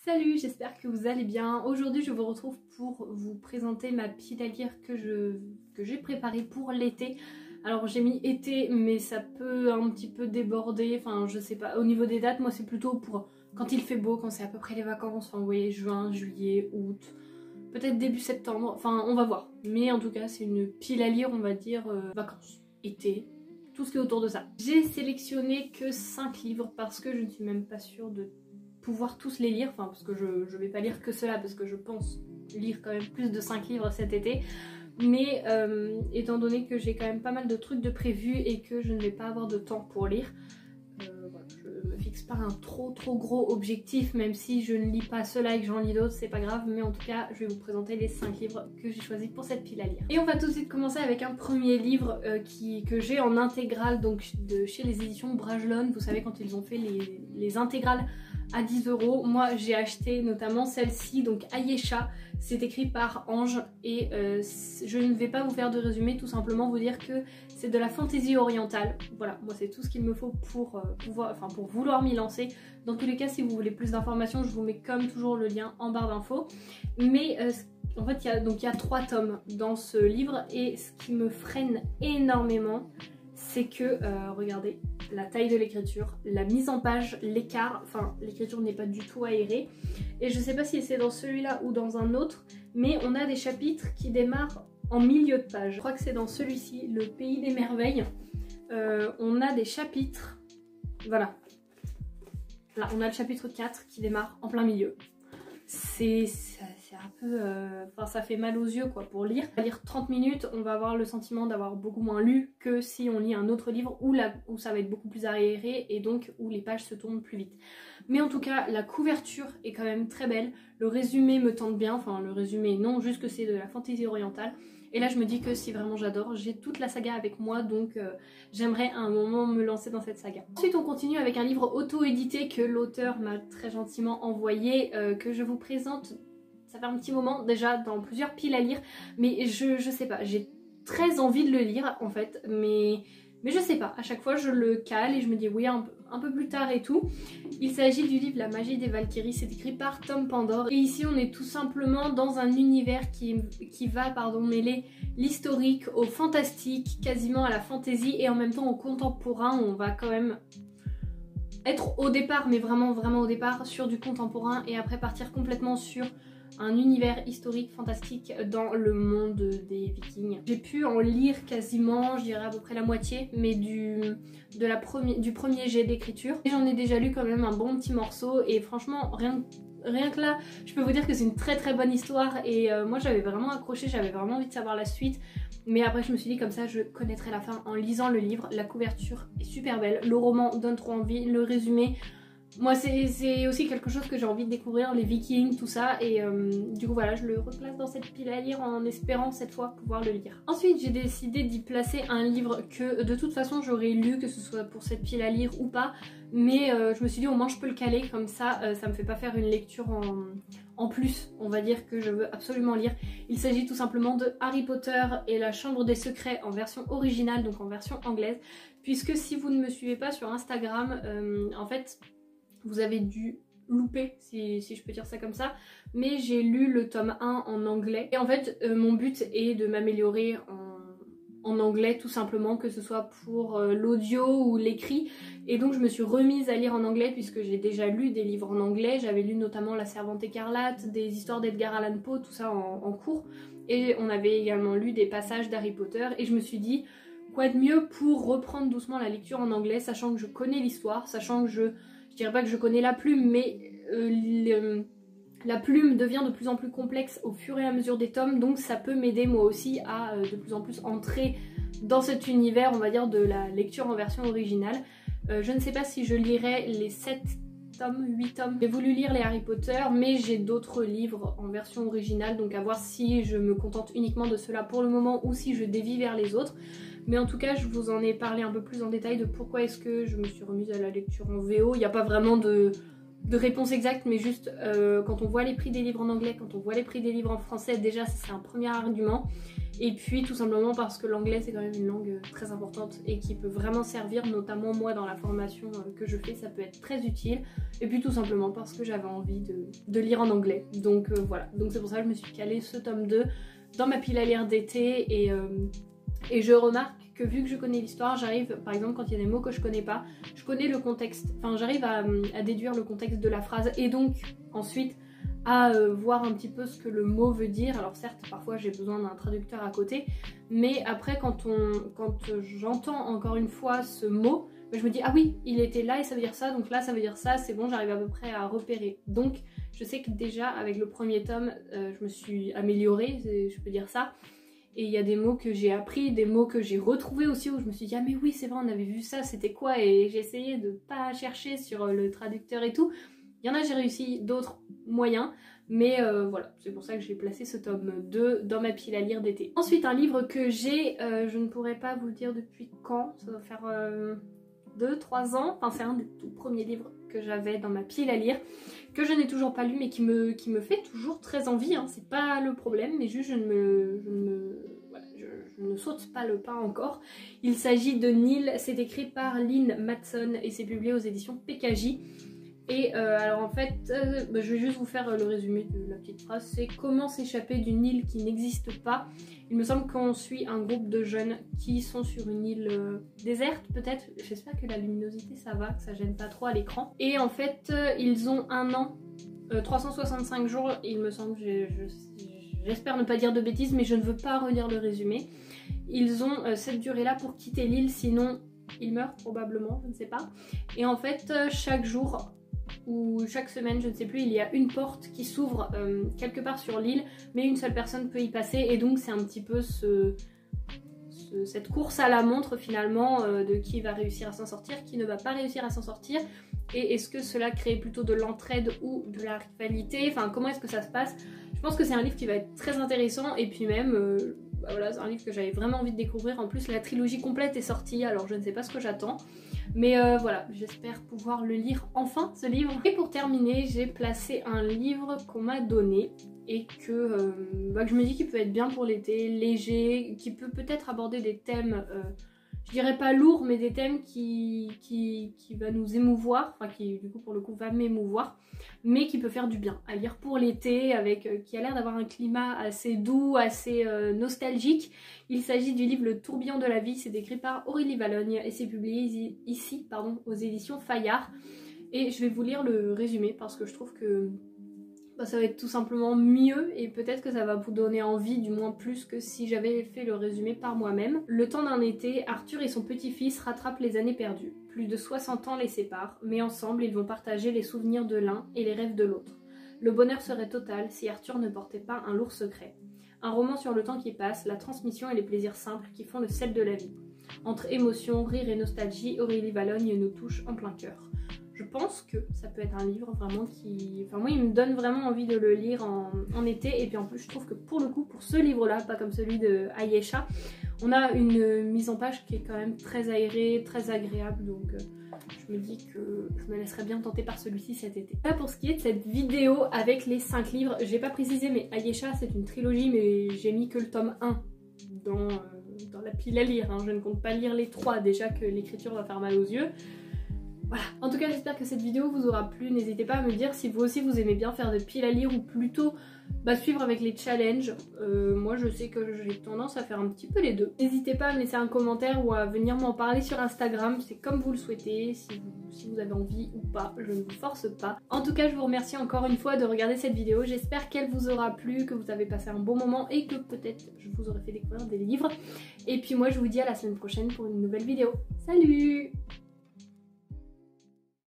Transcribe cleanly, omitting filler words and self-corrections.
Salut, j'espère que vous allez bien. Aujourd'hui je vous retrouve pour vous présenter ma pile à lire que j'ai préparée pour l'été. Alors j'ai mis été mais ça peut un petit peu déborder, enfin je sais pas, au niveau des dates moi c'est plutôt pour quand il fait beau, quand c'est à peu près les vacances, enfin vous voyez juin, juillet, août, peut-être début septembre, enfin on va voir. Mais en tout cas c'est une pile à lire on va dire vacances, été, tout ce qui est autour de ça. J'ai sélectionné que 5 livres parce que je ne suis même pas sûre de pouvoir tous les lire, enfin parce que je vais pas lire que cela parce que je pense lire quand même plus de 5 livres cet été, mais étant donné que j'ai quand même pas mal de trucs de prévus et que je ne vais pas avoir de temps pour lire, voilà, je me fixe pas un trop gros objectif, même si je ne lis pas cela et que j'en lis d'autres, c'est pas grave, mais en tout cas je vais vous présenter les 5 livres que j'ai choisis pour cette pile à lire. Et on va tout de suite commencer avec un premier livre que j'ai en intégrale, donc de chez les éditions Brajlon. Vous savez quand ils ont fait les intégrales à 10 €. Moi j'ai acheté notamment celle-ci, donc Ayesha, c'est écrit par Ange et je ne vais pas vous faire de résumé, tout simplement vous dire que c'est de la fantaisie orientale. Voilà, moi c'est tout ce qu'il me faut pour vouloir m'y lancer. Dans tous les cas si vous voulez plus d'informations je vous mets comme toujours le lien en barre d'infos. Mais en fait il y a 3 tomes dans ce livre et ce qui me freine énormément c'est que, regardez, la taille de l'écriture, la mise en page, l'écart, enfin l'écriture n'est pas du tout aérée. Et je sais pas si c'est dans celui-là ou dans un autre, mais on a des chapitres qui démarrent en milieu de page. Je crois que c'est dans celui-ci, Le Pays des Merveilles. On a des chapitres, voilà. Là, on a le chapitre 4 qui démarre en plein milieu. C'est un peu... Enfin, ça fait mal aux yeux quoi pour lire. À lire 30 minutes, on va avoir le sentiment d'avoir beaucoup moins lu que si on lit un autre livre où ça va être beaucoup plus aéré et donc où les pages se tournent plus vite. Mais en tout cas, la couverture est quand même très belle. Le résumé me tente bien, enfin le résumé non, juste que c'est de la fantaisie orientale. Et là je me dis que si vraiment j'adore, j'ai toute la saga avec moi, donc j'aimerais à un moment me lancer dans cette saga. Ensuite on continue avec un livre auto-édité que l'auteur m'a très gentiment envoyé, que je vous présente. Ça fait un petit moment déjà dans plusieurs piles à lire, mais je sais pas, j'ai très envie de le lire en fait, mais je sais pas, à chaque fois je le cale et je me dis oui un peu plus tard et tout. Il s'agit du livre La Magie des Valkyries, c'est écrit par Tom Pandore. Et ici on est tout simplement dans un univers qui va mêler l'historique au fantastique, quasiment à la fantaisie et en même temps au contemporain. On va quand même être au départ, mais vraiment au départ, sur du contemporain et après partir complètement sur un univers historique fantastique dans le monde des Vikings. J'ai pu en lire quasiment, je dirais à peu près la moitié, mais du premier jet d'écriture. Et j'en ai déjà lu quand même un bon petit morceau et franchement rien que là, je peux vous dire que c'est une très bonne histoire et moi j'avais vraiment accroché, j'avais vraiment envie de savoir la suite. Mais après je me suis dit comme ça je connaîtrai la fin en lisant le livre. La couverture est super belle, le roman donne trop envie, le résumé... Moi c'est aussi quelque chose que j'ai envie de découvrir, les Vikings, tout ça, et du coup voilà, je le replace dans cette pile à lire en espérant cette fois pouvoir le lire. Ensuite j'ai décidé d'y placer un livre que de toute façon j'aurais lu, que ce soit pour cette pile à lire ou pas, mais je me suis dit au moins je peux le caler, comme ça ça me fait pas faire une lecture en plus, on va dire, que je veux absolument lire. Il s'agit tout simplement de Harry Potter et la Chambre des Secrets en version originale, donc en version anglaise, puisque si vous ne me suivez pas sur Instagram, en fait... Vous avez dû louper, si je peux dire ça comme ça, mais j'ai lu le tome 1 en anglais. Et en fait, mon but est de m'améliorer en anglais tout simplement, que ce soit pour l'audio ou l'écrit. Et donc je me suis remise à lire en anglais puisque j'ai déjà lu des livres en anglais. J'avais lu notamment La Servante écarlate, des histoires d'Edgar Allan Poe, tout ça en cours. Et on avait également lu des passages d'Harry Potter. Et je me suis dit, quoi de mieux pour reprendre doucement la lecture en anglais, sachant que je connais l'histoire, sachant que je dirais pas que je connais la plume, mais la plume devient de plus en plus complexe au fur et à mesure des tomes, donc ça peut m'aider moi aussi à de plus en plus entrer dans cet univers, on va dire, de la lecture en version originale. Je ne sais pas si je lirai les 7 tomes, 8 tomes. J'ai voulu lire les Harry Potter, mais j'ai d'autres livres en version originale, donc à voir si je me contente uniquement de cela pour le moment ou si je dévie vers les autres. Mais en tout cas, je vous en ai parlé un peu plus en détail de pourquoi est-ce que je me suis remise à la lecture en VO. Il n'y a pas vraiment de de réponse exacte, mais juste quand on voit les prix des livres en anglais, quand on voit les prix des livres en français, déjà ça c'est un premier argument. Et puis tout simplement parce que l'anglais c'est quand même une langue très importante et qui peut vraiment servir, notamment moi dans la formation que je fais, ça peut être très utile. Et puis tout simplement parce que j'avais envie de lire en anglais. Donc voilà, donc c'est pour ça que je me suis calée ce tome 2 dans ma pile à lire d'été et je remarque que vu que je connais l'histoire, j'arrive, par exemple quand il y a des mots que je connais pas, je connais le contexte, enfin j'arrive à déduire le contexte de la phrase et donc ensuite à voir un petit peu ce que le mot veut dire. Alors certes, parfois j'ai besoin d'un traducteur à côté, mais après quand j'entends encore une fois ce mot, je me dis ah oui, il était là et ça veut dire ça, donc là ça veut dire ça, c'est bon, j'arrive à peu près à repérer. Donc je sais que déjà avec le premier tome, je me suis améliorée, je peux dire ça. Et il y a des mots que j'ai appris, des mots que j'ai retrouvés aussi où je me suis dit ah mais oui c'est vrai on avait vu ça, c'était quoi, et j'ai essayé de pas chercher sur le traducteur et tout. Il y en a j'ai réussi, d'autres moyens, mais voilà, c'est pour ça que j'ai placé ce tome 2 dans ma pile à lire d'été. Ensuite un livre que j'ai, je ne pourrais pas vous le dire depuis quand, ça doit faire 2-3 ans, enfin c'est un des tout premiers livres que j'avais dans ma pile à lire, que je n'ai toujours pas lu mais qui me fait toujours très envie, hein. C'est pas le problème, mais juste je ne saute pas le pas encore. Il s'agit de Nil, c'est écrit par Lynn Matson et c'est publié aux éditions PKJ. Et alors en fait, je vais juste vous faire le résumé de la petite phrase, c'est comment s'échapper d'une île qui n'existe pas. Il me semble qu'on suit un groupe de jeunes qui sont sur une île déserte peut-être, j'espère que la luminosité ça va, que ça gêne pas trop à l'écran. Et en fait, ils ont un an, 365 jours, il me semble, j'espère ne pas dire de bêtises, mais je ne veux pas relire le résumé. Ils ont cette durée-là pour quitter l'île, sinon ils meurent probablement, je ne sais pas. Et en fait, chaque jour ou chaque semaine, je ne sais plus, il y a une porte qui s'ouvre quelque part sur l'île, mais une seule personne peut y passer, et donc c'est un petit peu cette course à la montre finalement de qui va réussir à s'en sortir, qui ne va pas réussir à s'en sortir, et est-ce que cela crée plutôt de l'entraide ou de la rivalité, enfin comment est-ce que ça se passe. Je pense que c'est un livre qui va être très intéressant, et puis même voilà, c'est un livre que j'avais vraiment envie de découvrir. En plus la trilogie complète est sortie, alors je ne sais pas ce que j'attends, mais voilà, j'espère pouvoir le lire enfin ce livre. Et pour terminer, j'ai placé un livre qu'on m'a donné et que je me dis qu'il peut être bien pour l'été, léger, qui peut peut-être aborder des thèmes, je dirais pas lourds, mais des thèmes qui va nous émouvoir, enfin qui du coup pour le coup va m'émouvoir, mais qui peut faire du bien à lire pour l'été, avec qui a l'air d'avoir un climat assez doux, assez nostalgique. Il s'agit du livre Le tourbillon de la vie, c'est écrit par Aurélie Valogne et c'est publié ici aux éditions Fayard. Et je vais vous lire le résumé parce que je trouve que ça va être tout simplement mieux et peut-être que ça va vous donner envie, du moins plus que si j'avais fait le résumé par moi-même. Le temps d'un été, Arthur et son petit-fils rattrapent les années perdues. Plus de 60 ans les séparent, mais ensemble ils vont partager les souvenirs de l'un et les rêves de l'autre. Le bonheur serait total si Arthur ne portait pas un lourd secret. Un roman sur le temps qui passe, la transmission et les plaisirs simples qui font le sel de la vie. Entre émotion, rire et nostalgie, Aurélie Valogne nous touche en plein cœur. Je pense que ça peut être un livre vraiment qui... Enfin moi il me donne vraiment envie de le lire en été, et puis en plus je trouve que pour le coup, pour ce livre-là, pas comme celui de Ayesha, on a une mise en page qui est quand même très aérée, très agréable, donc je me dis que je me laisserai bien tenter par celui-ci cet été. Là pour ce qui est de cette vidéo avec les 5 livres, j'ai pas précisé mais Ayesha c'est une trilogie, mais j'ai mis que le tome 1 dans la pile à lire, hein. Je ne compte pas lire les 3, déjà que l'écriture va faire mal aux yeux. Voilà, en tout cas j'espère que cette vidéo vous aura plu, n'hésitez pas à me dire si vous aussi vous aimez bien faire de piles à lire ou plutôt suivre avec les challenges. Moi je sais que j'ai tendance à faire un petit peu les deux. N'hésitez pas à me laisser un commentaire ou à venir m'en parler sur Instagram, c'est comme vous le souhaitez, si vous avez envie ou pas, je ne vous force pas. En tout cas je vous remercie encore une fois de regarder cette vidéo, j'espère qu'elle vous aura plu, que vous avez passé un bon moment et que peut-être je vous aurai fait découvrir des livres. Et puis moi je vous dis à la semaine prochaine pour une nouvelle vidéo. Salut!